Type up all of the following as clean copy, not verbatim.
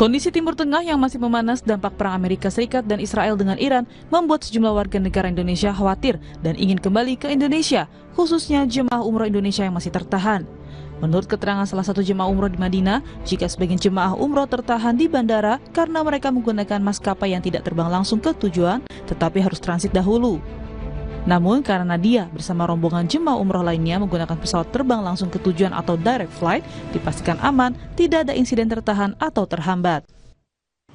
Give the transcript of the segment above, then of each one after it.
Kondisi Timur Tengah yang masih memanas dampak perang Amerika Serikat dan Israel dengan Iran membuat sejumlah warga negara Indonesia khawatir dan ingin kembali ke Indonesia, khususnya jemaah umroh Indonesia yang masih tertahan. Menurut keterangan salah satu jemaah umroh di Madinah, jika sebagian jemaah umroh tertahan di bandara karena mereka menggunakan maskapai yang tidak terbang langsung ke tujuan, tetapi harus transit dahulu. Namun karena dia bersama rombongan jemaah umroh lainnya menggunakan pesawat terbang langsung ke tujuan atau direct flight, dipastikan aman, tidak ada insiden tertahan atau terhambat.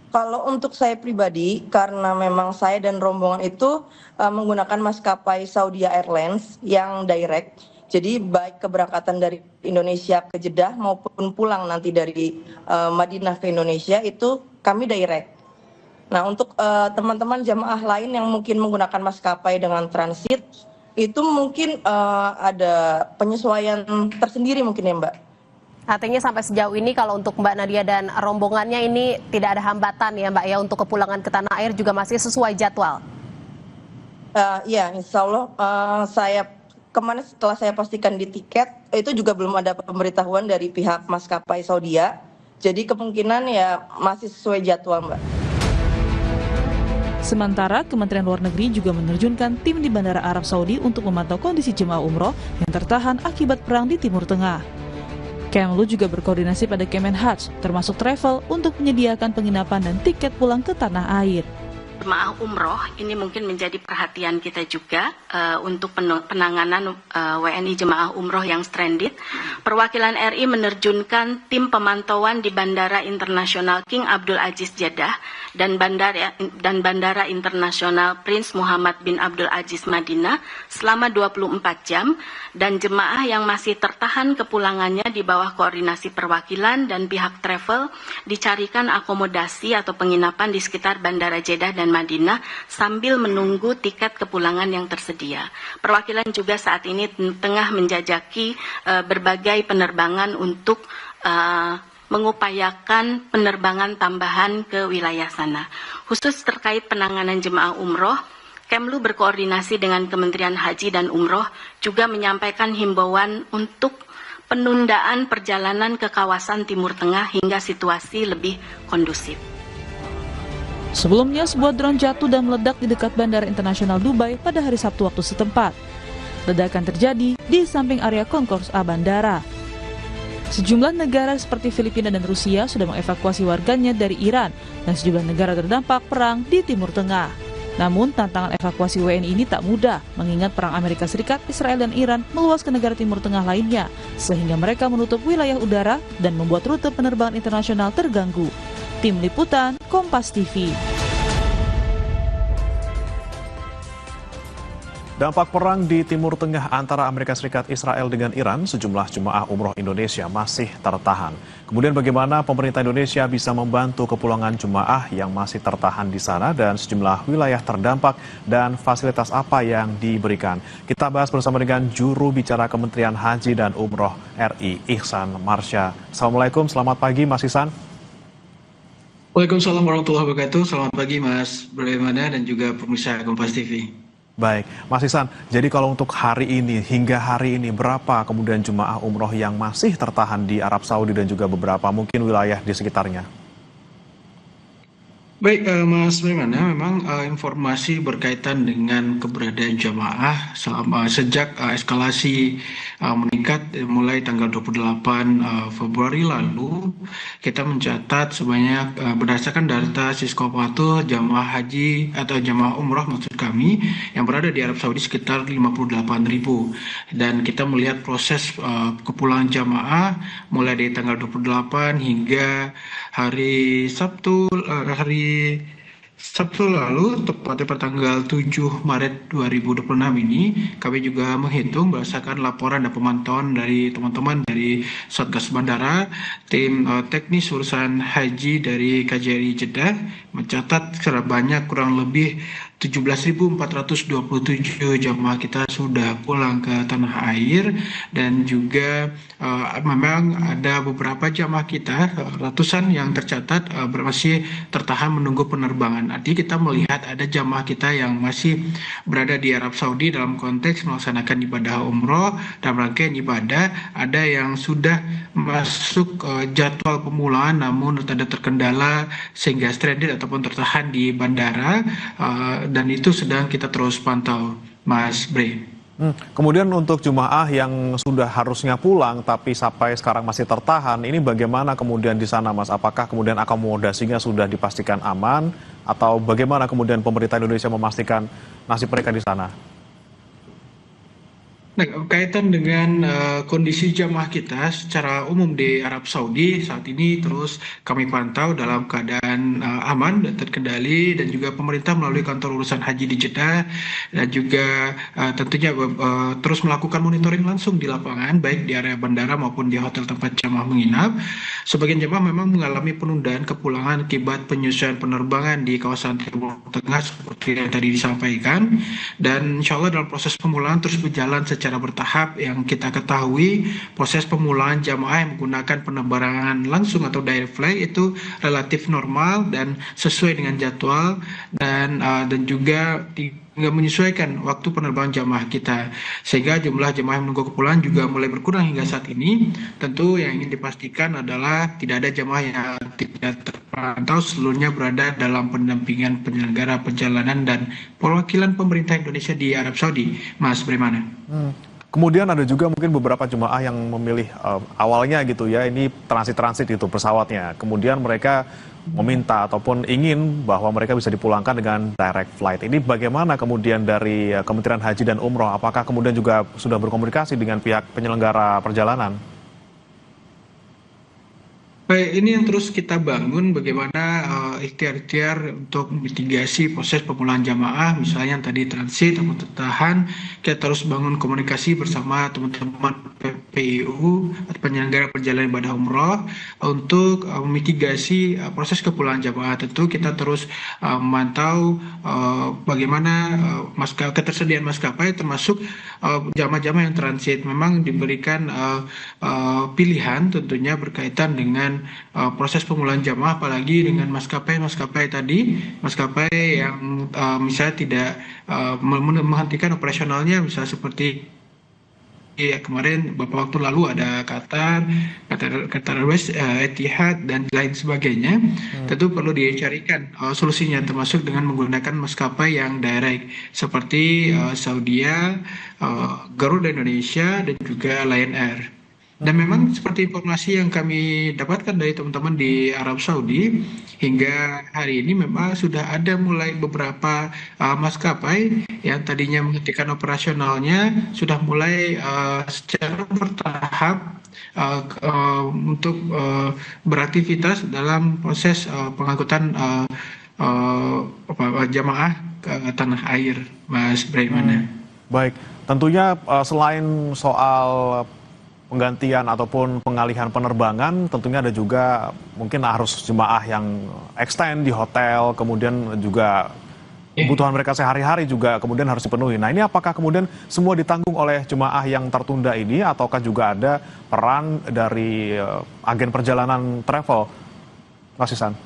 Kalau untuk saya pribadi, karena memang saya dan rombongan itu menggunakan maskapai Saudi Airlines yang direct, jadi baik keberangkatan dari Indonesia ke Jeddah maupun pulang nanti dari Madinah ke Indonesia itu kami direct. Nah, untuk teman-teman jamaah lain yang mungkin menggunakan maskapai dengan transit, itu mungkin ada penyesuaian tersendiri mungkin ya Mbak. Artinya sampai sejauh ini kalau untuk Mbak Nadia dan rombongannya ini tidak ada hambatan ya Mbak ya, untuk kepulangan ke tanah air juga masih sesuai jadwal? Ya, insya Allah saya kemarin setelah saya pastikan di tiket, itu juga belum ada pemberitahuan dari pihak maskapai Saudia. Jadi kemungkinan ya masih sesuai jadwal Mbak. Sementara Kementerian Luar Negeri juga menerjunkan tim di Bandara Arab Saudi untuk memantau kondisi jemaah umroh yang tertahan akibat perang di Timur Tengah. Kemlu juga berkoordinasi pada Kemenhaj, termasuk travel, untuk menyediakan penginapan dan tiket pulang ke tanah air. Jemaah umroh ini mungkin menjadi perhatian kita juga untuk penanganan WNI jemaah umroh yang stranded. Perwakilan RI menerjunkan tim pemantauan di Bandara Internasional King Abdul Aziz Jeddah dan Bandara Internasional Prince Muhammad bin Abdul Aziz Madinah selama 24 jam, dan jemaah yang masih tertahan kepulangannya di bawah koordinasi perwakilan dan pihak travel dicarikan akomodasi atau penginapan di sekitar Bandara Jeddah dan Madinah sambil menunggu tiket kepulangan yang tersedia. Perwakilan juga saat ini tengah menjajaki berbagai penerbangan untuk mengupayakan penerbangan tambahan ke wilayah sana. Khusus terkait penanganan jemaah umroh, Kemlu berkoordinasi dengan Kementerian Haji dan Umroh juga menyampaikan himbauan untuk penundaan perjalanan ke kawasan Timur Tengah hingga situasi lebih kondusif. Sebelumnya, sebuah drone jatuh dan meledak di dekat Bandara Internasional Dubai pada hari Sabtu waktu setempat. Ledakan terjadi di samping area konkurs A bandara. Sejumlah negara seperti Filipina dan Rusia sudah mengevakuasi warganya dari Iran, dan sejumlah negara terdampak perang di Timur Tengah. Namun, tantangan evakuasi WNI ini tak mudah, mengingat perang Amerika Serikat, Israel, dan Iran meluas ke negara Timur Tengah lainnya, sehingga mereka menutup wilayah udara dan membuat rute penerbangan internasional terganggu. Tim Liputan, Kompas TV. Dampak perang di Timur Tengah antara Amerika Serikat, Israel dengan Iran, sejumlah jemaah umroh Indonesia masih tertahan. Kemudian bagaimana pemerintah Indonesia bisa membantu kepulangan jemaah yang masih tertahan di sana dan sejumlah wilayah terdampak dan fasilitas apa yang diberikan. Kita bahas bersama dengan juru bicara Kementerian Haji dan Umroh RI, Ihsan Marsya. Assalamualaikum, selamat pagi Mas Ihsan. Waalaikumsalam warahmatullahi wabarakatuh. Selamat pagi Mas Brahmana dan juga pemirsa Kompas TV. Baik, Mas Ihsan, jadi kalau untuk hari ini, hingga hari ini, berapa kemudian jemaah umroh yang masih tertahan di Arab Saudi dan juga beberapa mungkin wilayah di sekitarnya? Baik, Mas Brahmana, memang informasi berkaitan dengan keberadaan jamaah sejak eskalasi meningkat mulai tanggal 28 Februari lalu, kita mencatat sebanyak berdasarkan data Siskopatul jamaah haji atau jamaah umroh maksud kami yang berada di Arab Saudi sekitar 58.000, dan kita melihat proses kepulangan jamaah mulai dari tanggal 28 hingga hari Sabtu lalu, tepatnya pada tanggal 7 Maret 2026 ini, kami juga menghitung berdasarkan laporan dan pemantauan dari teman-teman dari Satgas Bandara, tim teknis urusan haji dari KJRI Jeddah mencatat secara banyak kurang lebih 17.427 jamaah kita sudah pulang ke tanah air, dan juga memang ada beberapa jamaah kita ratusan yang tercatat masih tertahan menunggu penerbangan. Artinya kita melihat ada jamaah kita yang masih berada di Arab Saudi dalam konteks melaksanakan ibadah umroh dan rangkaian ibadah. Ada yang sudah masuk jadwal pemulangan namun ada terkendala sehingga stranded ataupun tertahan di bandara, dan itu sedang kita terus pantau, Mas Bre. Kemudian untuk jemaah yang sudah harusnya pulang tapi sampai sekarang masih tertahan, ini bagaimana kemudian di sana, Mas? Apakah kemudian akomodasinya sudah dipastikan aman atau bagaimana kemudian pemerintah Indonesia memastikan nasib mereka di sana? Nah, kaitan dengan kondisi jamaah kita secara umum di Arab Saudi saat ini terus kami pantau dalam keadaan aman dan terkendali, dan juga pemerintah melalui kantor urusan haji di Jeddah dan juga tentunya terus melakukan monitoring langsung di lapangan baik di area bandara maupun di hotel tempat jamaah menginap. Sebagian jamaah memang mengalami penundaan kepulangan akibat penyesuaian penerbangan di kawasan Timur Tengah seperti yang tadi disampaikan, dan insya Allah dalam proses pemulangan terus berjalan secara bertahap. Yang kita ketahui proses pemulangan jamaah yang menggunakan penerbangan langsung atau direct flight itu relatif normal dan sesuai dengan jadwal, dan juga nggak menyesuaikan waktu penerbangan jamaah kita, sehingga jumlah jamaah yang menunggu kepulangan juga mulai berkurang hingga saat ini. Tentu yang ingin dipastikan adalah tidak ada jamaah yang tidak terpantau, seluruhnya berada dalam pendampingan penyelenggara perjalanan dan perwakilan pemerintah Indonesia di Arab Saudi, Mas Bremana. Kemudian ada juga mungkin beberapa jemaah yang memilih awalnya gitu ya, ini transit itu pesawatnya. Kemudian mereka meminta ataupun ingin bahwa mereka bisa dipulangkan dengan direct flight. Ini bagaimana kemudian dari Kementerian Haji dan Umroh? Apakah kemudian juga sudah berkomunikasi dengan pihak penyelenggara perjalanan? Baik, ini yang terus kita bangun bagaimana ikhtiar-ikhtiar untuk mitigasi proses pemulangan jamaah, misalnya yang tadi transit atau tertahan. Kita terus bangun komunikasi bersama teman-teman PPIU atau penyelenggara perjalanan ibadah umroh untuk mitigasi proses kepulangan jamaah. Tentu kita terus memantau bagaimana ketersediaan maskapai, termasuk jamaah-jamaah yang transit. Memang diberikan pilihan tentunya berkaitan dengan proses pemulangan jamaah, apalagi dengan maskapai tadi, maskapai yang misalnya tidak menghentikan operasionalnya, misalnya seperti kemarin beberapa waktu lalu ada Qatar Airways, Etihad dan lain sebagainya. Tentu perlu dicarikan solusinya, termasuk dengan menggunakan maskapai yang direct seperti Saudia, Garuda Indonesia dan juga Lion Air. Dan memang seperti informasi yang kami dapatkan dari teman-teman di Arab Saudi, hingga hari ini memang sudah ada mulai beberapa maskapai yang tadinya menghentikan operasionalnya sudah mulai secara bertahap untuk beraktivitas dalam proses pengangkutan jamaah ke tanah air, Mas Braimana. Baik, tentunya selain soal penggantian ataupun pengalihan penerbangan, tentunya ada juga mungkin harus jemaah yang extend di hotel, kemudian juga kebutuhan mereka sehari-hari juga kemudian harus dipenuhi. Nah, ini apakah kemudian semua ditanggung oleh jemaah yang tertunda ini, ataukah juga ada peran dari agen perjalanan travel, Mas Ihsan?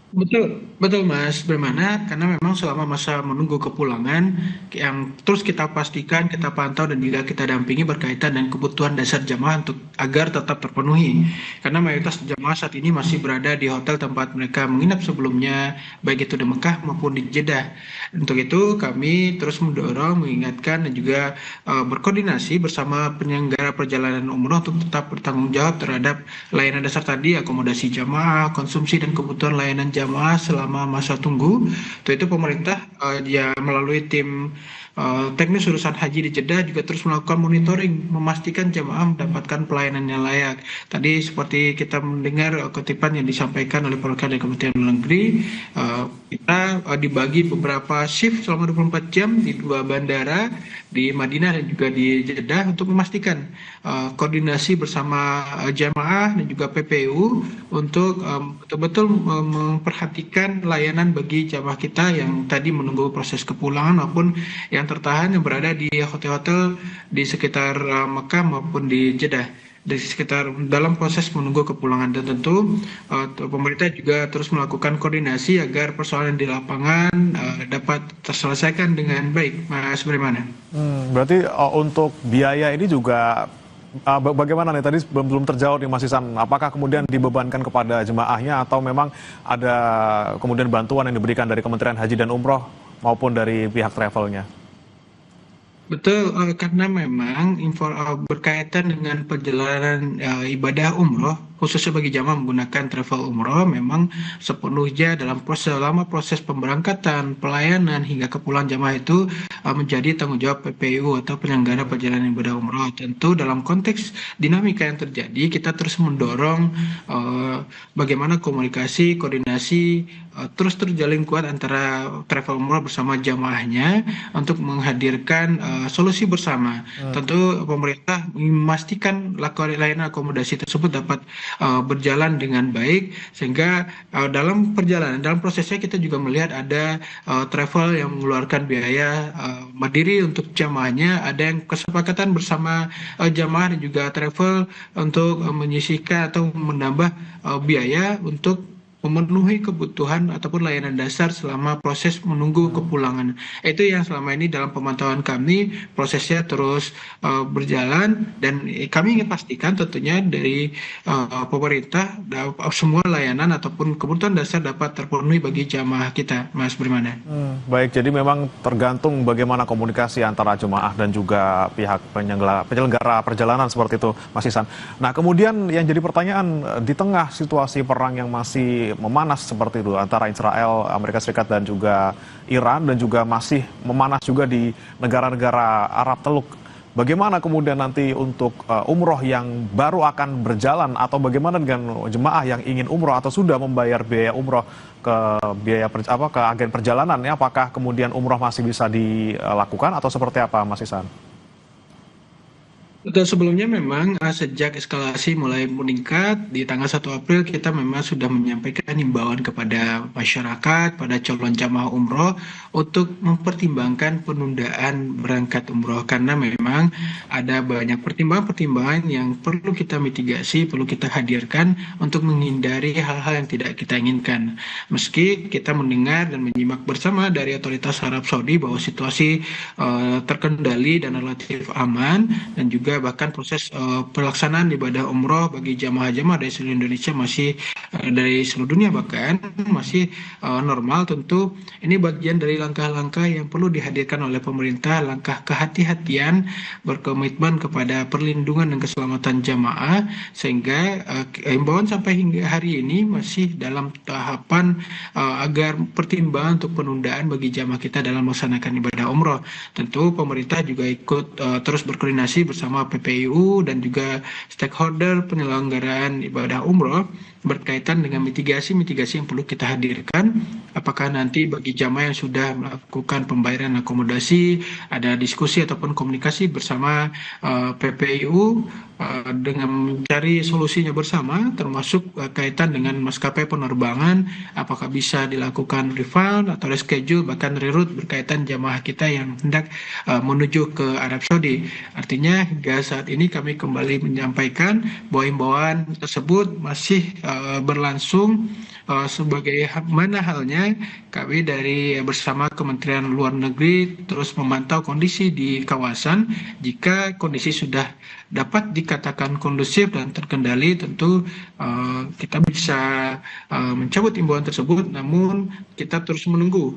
Betul Mas Bermana, karena memang selama masa menunggu kepulangan yang terus kita pastikan, kita pantau dan juga kita dampingi berkaitan dengan kebutuhan dasar jamaah untuk agar tetap terpenuhi. Karena mayoritas jamaah saat ini masih berada di hotel tempat mereka menginap sebelumnya, baik itu di Mekah maupun di Jeddah. Untuk itu kami terus mendorong, mengingatkan dan juga berkoordinasi bersama penyelenggara perjalanan umroh untuk tetap bertanggung jawab terhadap layanan dasar tadi, akomodasi jamaah, konsumsi dan kebutuhan layanan jamaah selama masa tunggu. Untuk itu pemerintah melalui tim teknis urusan haji di Jeddah juga terus melakukan monitoring, memastikan jamaah mendapatkan pelayanan yang layak. Tadi seperti kita mendengar kutipan yang disampaikan oleh perwakilan dari Kementerian Luar Negeri, kita dibagi beberapa shift selama 24 jam di 2 bandara, di Madinah dan juga di Jeddah, untuk memastikan koordinasi bersama jamaah dan juga PPU untuk betul-betul memperhatikan layanan bagi jamaah kita yang tadi menunggu proses kepulangan maupun yang tertahan yang berada di hotel-hotel di sekitar Mekah maupun di Jeddah, di sekitar dalam proses menunggu kepulangan. Dan tentu pemerintah juga terus melakukan koordinasi agar persoalan di lapangan dapat terselesaikan dengan baik. Mas Bagaimana? Berarti untuk biaya ini juga bagaimana nih, tadi belum terjawab nih Mas Ihsan, apakah kemudian dibebankan kepada jemaahnya atau memang ada kemudian bantuan yang diberikan dari Kementerian Haji dan Umroh maupun dari pihak travelnya? Betul, karena memang berkaitan dengan perjalanan ibadah umroh, khususnya bagi jamaah menggunakan travel umroh, memang sepenuhnya selama proses pemberangkatan, pelayanan hingga kepulangan jamaah itu menjadi tanggung jawab PPU atau penyelenggara perjalanan ibadah umroh. Tentu dalam konteks dinamika yang terjadi, kita terus mendorong bagaimana komunikasi, koordinasi terus terjalin kuat antara travel umroh bersama jamaahnya untuk menghadirkan solusi bersama. Tentu pemerintah memastikan layanan akomodasi tersebut dapat berjalan dengan baik, sehingga dalam perjalanan, dalam prosesnya kita juga melihat ada travel yang mengeluarkan biaya mandiri untuk jamaahnya, ada yang kesepakatan bersama jamaah dan juga travel untuk menyisihkan atau menambah biaya untuk memenuhi kebutuhan ataupun layanan dasar selama proses menunggu kepulangan. Itu yang selama ini dalam pemantauan kami prosesnya terus berjalan, dan kami ingin pastikan tentunya dari pemerintah semua layanan ataupun kebutuhan dasar dapat terpenuhi bagi jamaah kita, Mas Brimana. Baik, jadi memang tergantung bagaimana komunikasi antara jemaah dan juga pihak penyelenggara perjalanan seperti itu, Mas Ihsan. Nah, kemudian yang jadi pertanyaan, di tengah situasi perang yang masih memanas seperti itu antara Israel, Amerika Serikat dan juga Iran, dan juga masih memanas juga di negara-negara Arab Teluk, bagaimana kemudian nanti untuk umroh yang baru akan berjalan, atau bagaimana dengan jemaah yang ingin umroh atau sudah membayar biaya umroh ke ke agen perjalanan, ya, apakah kemudian umroh masih bisa dilakukan atau seperti apa, Mas Ihsan? Dan sebelumnya memang sejak eskalasi mulai meningkat di tanggal 1 April kita memang sudah menyampaikan himbauan kepada masyarakat, pada calon jamaah umroh untuk mempertimbangkan penundaan berangkat umroh, karena memang ada banyak pertimbangan-pertimbangan yang perlu kita mitigasi, perlu kita hadirkan untuk menghindari hal-hal yang tidak kita inginkan. Meski kita mendengar dan menyimak bersama dari otoritas Arab Saudi bahwa situasi terkendali dan relatif aman, dan juga bahkan proses pelaksanaan ibadah umroh bagi jamaah-jamaah dari seluruh Indonesia masih dari seluruh dunia bahkan masih normal. Tentu ini bagian dari langkah-langkah yang perlu dihadirkan oleh pemerintah, langkah kehati-hatian berkomitmen kepada perlindungan dan keselamatan jamaah, sehingga himbauan sampai hingga hari ini masih dalam tahapan agar pertimbangan untuk penundaan bagi jamaah kita dalam melaksanakan ibadah umroh. Tentu pemerintah juga ikut terus berkoordinasi bersama PPU dan juga stakeholder penyelenggaraan ibadah umroh berkaitan dengan mitigasi-mitigasi yang perlu kita hadirkan. Apakah nanti bagi jamaah yang sudah melakukan pembayaran akomodasi, ada diskusi ataupun komunikasi bersama PPU dengan mencari solusinya bersama, termasuk kaitan dengan maskapai penerbangan, apakah bisa dilakukan refund atau reschedule, bahkan reroute berkaitan jamaah kita yang hendak menuju ke Arab Saudi. Artinya hingga saat ini kami kembali menyampaikan bahwa himbauan tersebut masih berlangsung, sebagai mana halnya kami dari bersama Kementerian Luar Negeri terus memantau kondisi di kawasan. Jika kondisi sudah dapat dikatakan kondusif dan terkendali, tentu kita bisa mencabut himbauan tersebut. Namun kita terus menunggu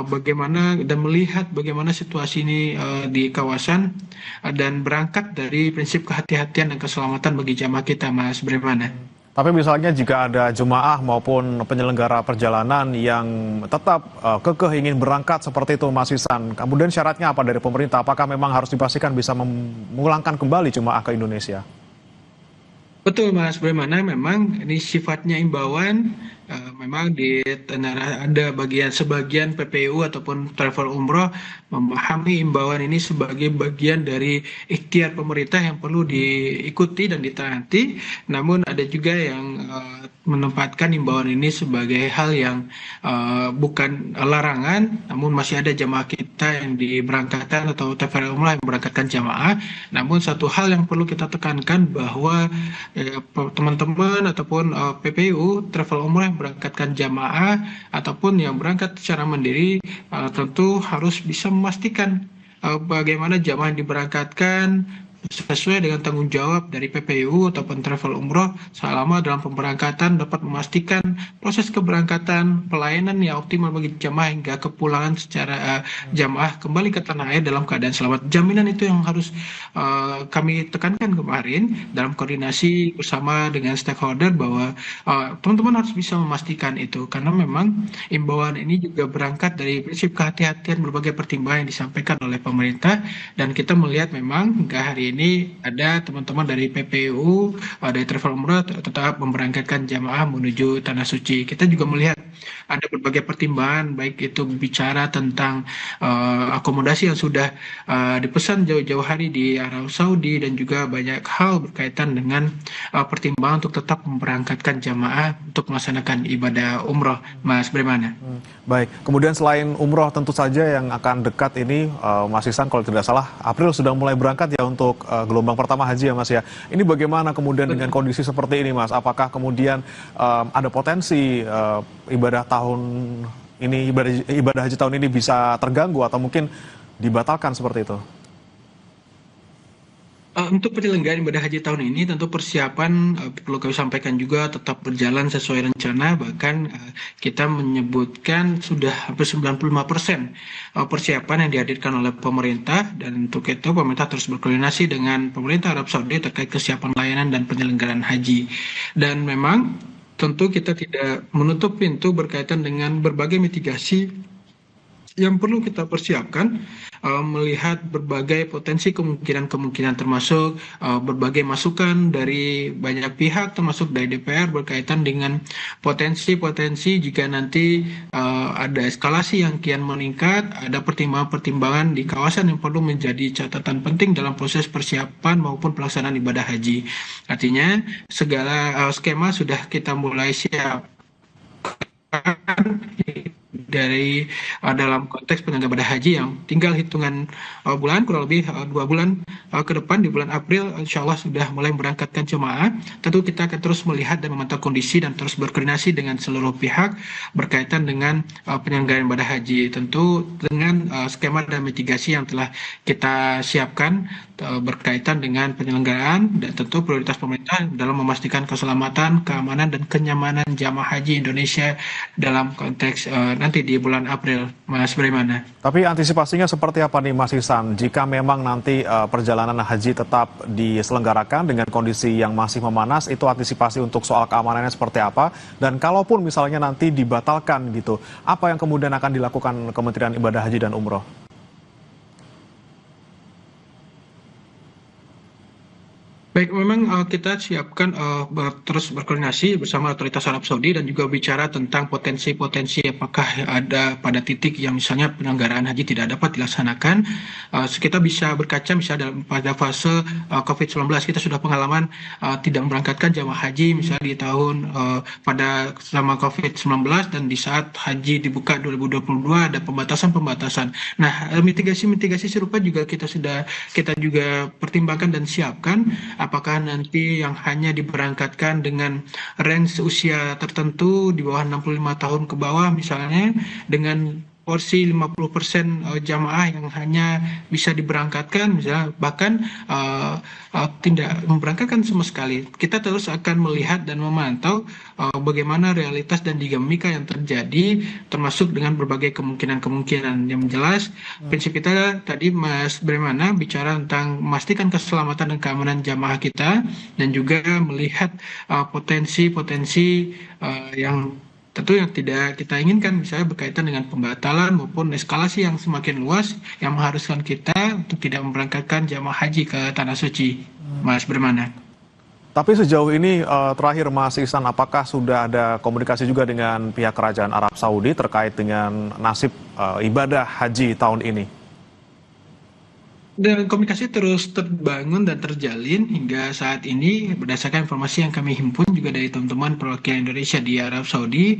bagaimana dan melihat bagaimana situasi ini di kawasan, dan berangkat dari prinsip kehati-hatian dan keselamatan bagi jamaah kita, Mas Bremana. Tapi misalnya jika ada jemaah maupun penyelenggara perjalanan yang tetap kekeh ingin berangkat seperti itu Mas Ihsan, kemudian syaratnya apa dari pemerintah? Apakah memang harus dipastikan bisa memulangkan kembali jemaah ke Indonesia? Betul Mas, bagaimana memang ini sifatnya imbauan, memang ada sebagian PPU ataupun travel umroh memahami imbauan ini sebagai bagian dari ikhtiar pemerintah yang perlu diikuti dan ditaati. Namun ada juga yang menempatkan imbauan ini sebagai hal yang bukan larangan, namun masih ada jamaah kita yang diberangkatkan atau travel umroh yang memberangkatkan jamaah. Namun satu hal yang perlu kita tekankan bahwa teman-teman ataupun PPU travel umroh yang berangkatkan jamaah ataupun yang berangkat secara mandiri tentu harus bisa memastikan bagaimana jamaah yang diberangkatkan sesuai dengan tanggung jawab dari PPU ataupun travel umroh selama dalam pemberangkatan dapat memastikan proses keberangkatan pelayanan yang optimal bagi jamaah hingga kepulangan secara jamaah kembali ke tanah air dalam keadaan selamat. Jaminan itu yang harus kami tekankan kemarin dalam koordinasi bersama dengan stakeholder bahwa teman-teman harus bisa memastikan itu karena memang imbauan ini juga berangkat dari prinsip kehati-hatian berbagai pertimbangan yang disampaikan oleh pemerintah dan kita melihat memang hingga hari ini ada teman-teman dari PPU, dari travel umroh tetap memberangkatkan jamaah menuju tanah suci. Kita juga melihat ada berbagai pertimbangan, baik itu bicara tentang akomodasi yang sudah dipesan jauh-jauh hari di Arab Saudi dan juga banyak hal berkaitan dengan pertimbangan untuk tetap memberangkatkan jamaah untuk melaksanakan ibadah umroh. Mas, bagaimana? Baik, kemudian selain umroh tentu saja yang akan dekat ini, Mas Ihsan kalau tidak salah April sudah mulai berangkat ya untuk gelombang pertama haji ya Mas ya. Ini bagaimana kemudian dengan kondisi seperti ini Mas? Apakah kemudian ada potensi ibadah tahun ini, ibadah haji tahun ini bisa terganggu atau mungkin dibatalkan seperti itu? Untuk penyelenggaraan ibadah haji tahun ini tentu persiapan perlu kami sampaikan juga tetap berjalan sesuai rencana, bahkan kita menyebutkan sudah hampir 95% persiapan yang dihadirkan oleh pemerintah dan untuk itu pemerintah terus berkoordinasi dengan pemerintah Arab Saudi terkait kesiapan layanan dan penyelenggaraan haji. Dan memang tentu kita tidak menutup pintu berkaitan dengan berbagai mitigasi yang perlu kita persiapkan melihat berbagai potensi kemungkinan termasuk berbagai masukan dari banyak pihak termasuk dari DPR berkaitan dengan potensi-potensi jika nanti ada eskalasi yang kian meningkat, ada pertimbangan-pertimbangan di kawasan yang perlu menjadi catatan penting dalam proses persiapan maupun pelaksanaan ibadah haji. Artinya segala skema sudah kita mulai siap dari dalam konteks penyelenggaraan ibadah haji yang tinggal hitungan bulan, kurang lebih 2 bulan ke depan di bulan April insya Allah sudah mulai memberangkatkan jemaah. Tentu kita akan terus melihat dan memantau kondisi dan terus berkoordinasi dengan seluruh pihak berkaitan dengan penyelenggaraan ibadah haji. Tentu dengan skema dan mitigasi yang telah kita siapkan berkaitan dengan penyelenggaraan dan tentu prioritas pemerintah dalam memastikan keselamatan, keamanan dan kenyamanan jamaah haji Indonesia dalam konteks nanti di bulan April. Mas, bagaimana? Tapi antisipasinya seperti apa nih Mas Ihsan jika memang nanti perjalanan haji tetap diselenggarakan dengan kondisi yang masih memanas, itu antisipasi untuk soal keamanannya seperti apa? Dan kalaupun misalnya nanti dibatalkan gitu, apa yang kemudian akan dilakukan Kementerian Ibadah Haji dan Umroh? Baik, memang kita siapkan terus berkoordinasi bersama otoritas Arab Saudi dan juga bicara tentang potensi-potensi apakah ada pada titik yang misalnya penyelenggaraan haji tidak dapat dilaksanakan. Kita bisa berkaca misalnya pada fase COVID-19 kita sudah pengalaman tidak memberangkatkan jamaah haji misalnya di tahun pada selama COVID-19 dan di saat haji dibuka 2022 ada pembatasan-pembatasan. Nah, mitigasi-mitigasi serupa juga kita juga pertimbangkan dan siapkan. Apakah nanti yang hanya diberangkatkan dengan range usia tertentu di bawah 65 tahun ke bawah misalnya dengan porsi 50% jamaah yang hanya bisa diberangkatkan, misalnya bahkan tidak memberangkatkan sama sekali. Kita terus akan melihat dan memantau bagaimana realitas dan dinamika yang terjadi, termasuk dengan berbagai kemungkinan-kemungkinan. Yang jelas, prinsip kita tadi Mas Bremana bicara tentang memastikan keselamatan dan keamanan jamaah kita, dan juga melihat potensi-potensi yang tentu yang tidak kita inginkan, misalnya berkaitan dengan pembatalan maupun eskalasi yang semakin luas yang mengharuskan kita untuk tidak memberangkatkan jamaah haji ke Tanah Suci, Mas Bermana. Tapi sejauh ini terakhir Mas Ihsan, apakah sudah ada komunikasi juga dengan pihak Kerajaan Arab Saudi terkait dengan nasib ibadah haji tahun ini? Dan komunikasi terus terbangun dan terjalin hingga saat ini berdasarkan informasi yang kami himpun juga dari teman-teman perwakilan Indonesia di Arab Saudi.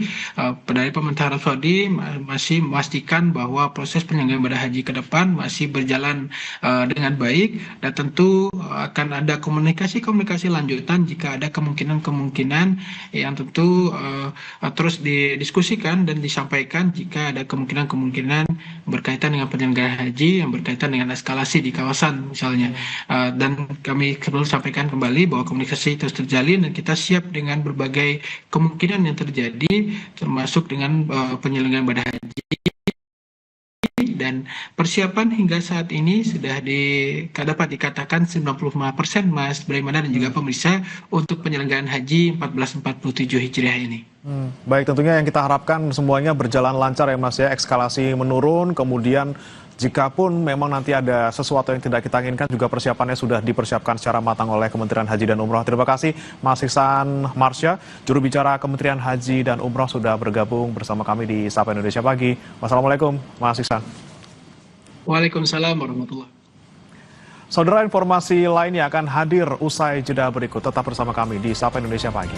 Dari pemerintah Arab Saudi masih memastikan bahwa proses penyelenggaraan ibadah haji ke depan masih berjalan dengan baik, dan tentu akan ada komunikasi lanjutan jika ada kemungkinan-kemungkinan yang tentu terus didiskusikan dan disampaikan jika ada kemungkinan-kemungkinan berkaitan dengan penyelenggaraan haji yang berkaitan dengan eskalasi di kawasan misalnya. Dan kami perlu sampaikan kembali bahwa komunikasi terus terjalin dan kita siap dengan berbagai kemungkinan yang terjadi, termasuk dengan penyelenggaraan ibadah haji, dan persiapan hingga saat ini sudah dapat dikatakan 95% Mas Braimana dan juga pemirsa untuk penyelenggaraan haji 1447 Hijriah ini. Baik, tentunya yang kita harapkan semuanya berjalan lancar ya Mas ya, eskalasi menurun, kemudian jikapun memang nanti ada sesuatu yang tidak kita inginkan juga persiapannya sudah dipersiapkan secara matang oleh Kementerian Haji dan Umroh. Terima kasih Mas Ihsan Marsya, juru bicara Kementerian Haji dan Umroh sudah bergabung bersama kami di Sapa Indonesia Pagi. Wassalamualaikum Mas Ihsan. Waalaikumsalam warahmatullahi wabarakatuh. Saudara, informasi lainnya akan hadir usai jeda berikut. Tetap bersama kami di Sapa Indonesia Pagi.